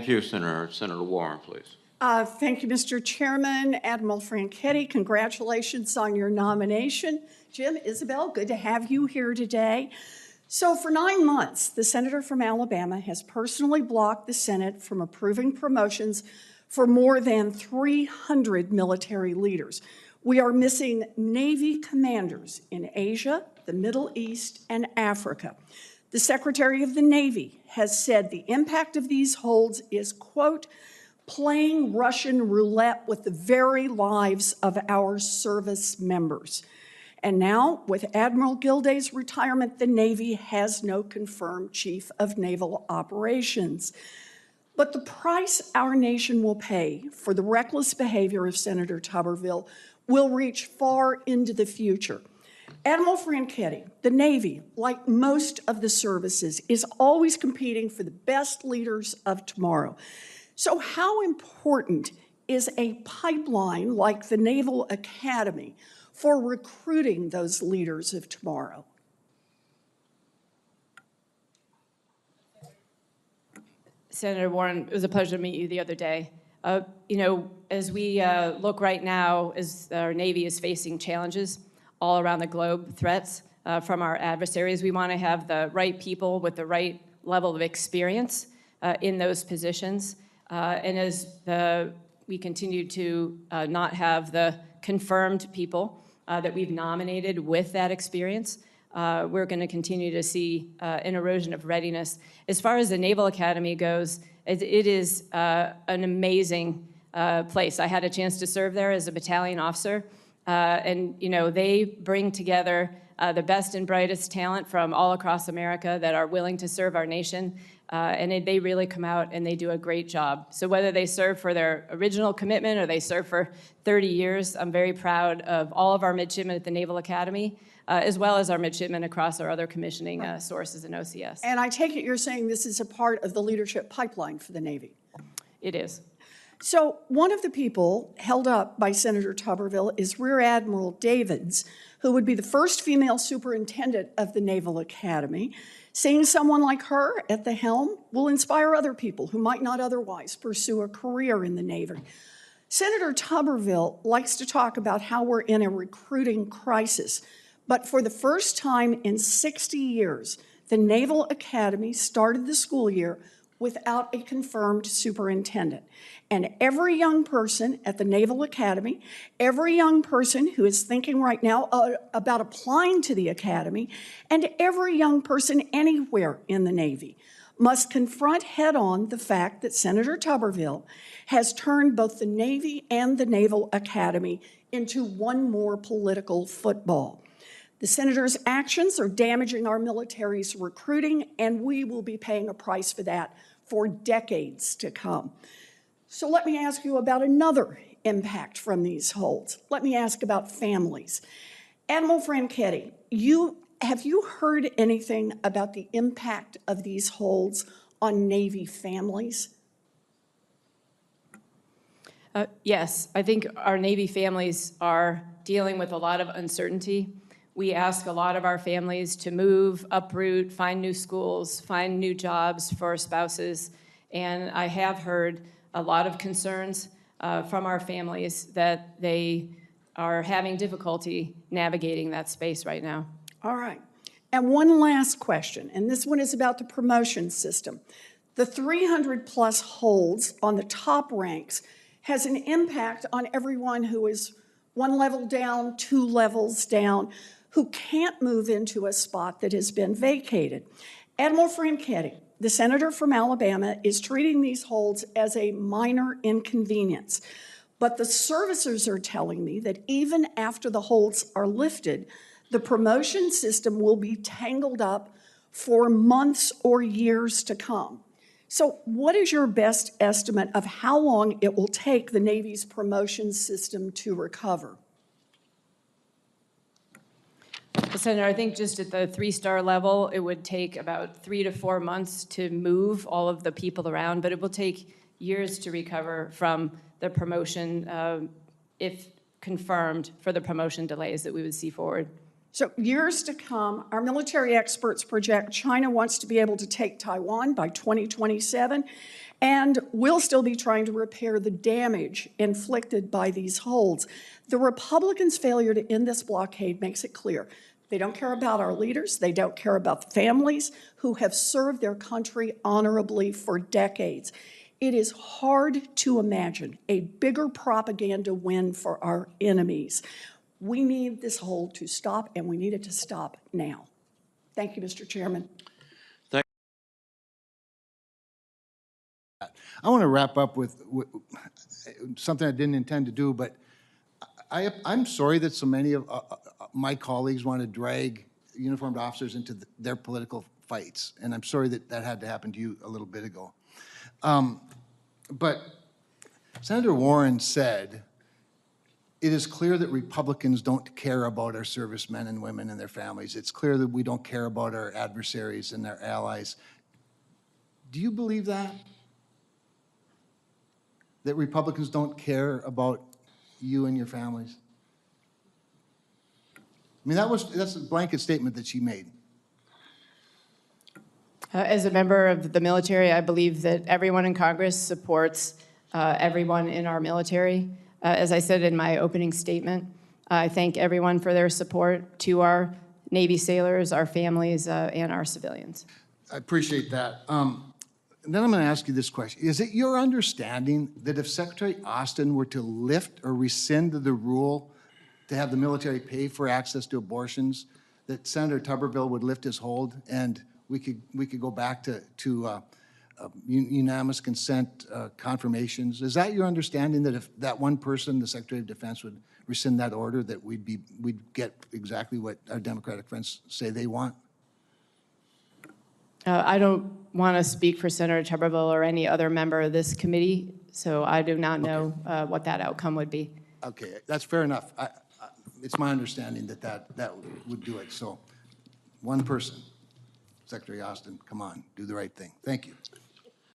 Thank you, Senator. Senator Warren, please. Thank you, Mr. Chairman. Admiral Franchetti, congratulations on your nomination. Jim, Isabel, good to have you here today. So for 9 months, the senator from Alabama has personally blocked the Senate from approving promotions for more than 300 military leaders. We are missing Navy commanders in Asia, the Middle East, and Africa. The Secretary of the Navy has said the impact of these holds is, quote, playing Russian roulette with the very lives of our service members. And now, with Admiral Gilday's retirement, the Navy has no confirmed Chief of Naval Operations. But the price our nation will pay for the reckless behavior of Senator Tuberville will reach far into the future. Admiral Franchetti, the Navy, like most of the services, is always competing for the best leaders of tomorrow. So how important is a pipeline like the Naval Academy for recruiting those leaders of tomorrow? Senator Warren, it was a pleasure to meet you the other day. As we look right now, as our Navy is facing challenges all around the globe, threats from our adversaries, we want to have the right people with the right level of experience in those positions. And as we continue to not have the confirmed people that we've nominated with that experience, we're going to continue to see an erosion of readiness. As far as the Naval Academy goes, it is an amazing place. I had a chance to serve there as a battalion officer, and they bring together the best and brightest talent from all across America that are willing to serve our nation, and they really come out and they do a great job. So whether they serve for their original commitment or they serve for 30 years, I'm very proud of all of our midshipmen at the Naval Academy, as well as our midshipmen across our other commissioning sources in OCS. And I take it you're saying this is a part of the leadership pipeline for the Navy. It is. So one of the people held up by Senator Tuberville is Rear Admiral Davids, who would be the first female superintendent of the Naval Academy. Seeing someone like her at the helm will inspire other people who might not otherwise pursue a career in the Navy. Senator Tuberville likes to talk about how we're in a recruiting crisis, but for the first time in 60 years, the Naval Academy started the school year without a confirmed superintendent. And every young person at the Naval Academy, every young person who is thinking right now about applying to the Academy, and every young person anywhere in the Navy must confront head-on the fact that Senator Tuberville has turned both the Navy and the Naval Academy into one more political football. The senator's actions are damaging our military's recruiting, and we will be paying a price for that for decades to come. So let me ask you about another impact from these holds. Let me ask about families. Admiral Franchetti, have you heard anything about the impact of these holds on Navy families? Yes, I think our Navy families are dealing with a lot of uncertainty. We ask a lot of our families to move, uproot, find new schools, find new jobs for spouses, and I have heard a lot of concerns from our families that they are having difficulty navigating that space right now. All right. And one last question, and this one is about the promotion system. The 300-plus holds on the top ranks has an impact on everyone who is one level down, 2 levels down, who can't move into a spot that has been vacated. Admiral Franchetti, the senator from Alabama, is treating these holds as a minor inconvenience. But the servicers are telling me that even after the holds are lifted, the promotion system will be tangled up for months or years to come. So what is your best estimate of how long it will take the Navy's promotion system to recover? Well, Senator, I think just at the 3-star level, it would take about 3 to 4 months to move all of the people around, but it will take years to recover from the promotion, if confirmed, for the promotion delays that we would see forward. So years to come, our military experts project China wants to be able to take Taiwan by 2027, and we'll still be trying to repair the damage inflicted by these holds. The Republicans' failure to end this blockade makes it clear they don't care about our leaders. They don't care about the families who have served their country honorably for decades. It is hard to imagine a bigger propaganda win for our enemies. We need this hold to stop, and we need it to stop now. Thank you, Mr. Chairman. I want to wrap up with something I didn't intend to do, but I'm sorry that so many of my colleagues want to drag uniformed officers into their political fights, and I'm sorry that that had to happen to you a little bit ago. But Senator Warren said, it is clear that Republicans don't care about our servicemen and women and their families. It's clear that we don't care about our adversaries and our allies. Do you believe that? That Republicans don't care about you and your families? I mean, that's a blanket statement that she made. As a member of the military, I believe that everyone in Congress supports everyone in our military. As I said in my opening statement, I thank everyone for their support to our Navy sailors, our families, and our civilians. I appreciate that. And then I'm going to ask you this question. Is it your understanding that if Secretary Austin were to lift or rescind the rule to have the military pay for access to abortions, that Senator Tuberville would lift his hold and we could go back to unanimous consent confirmations? Is that your understanding, that if that one person, the Secretary of Defense, would rescind that order, that we'd get exactly what our Democratic friends say they want? I don't want to speak for Senator Tuberville or any other member of this committee, so I do not know what that outcome would be. Okay, that's fair enough. It's my understanding that that would do it. So one person, Secretary Austin, come on, do the right thing. Thank you.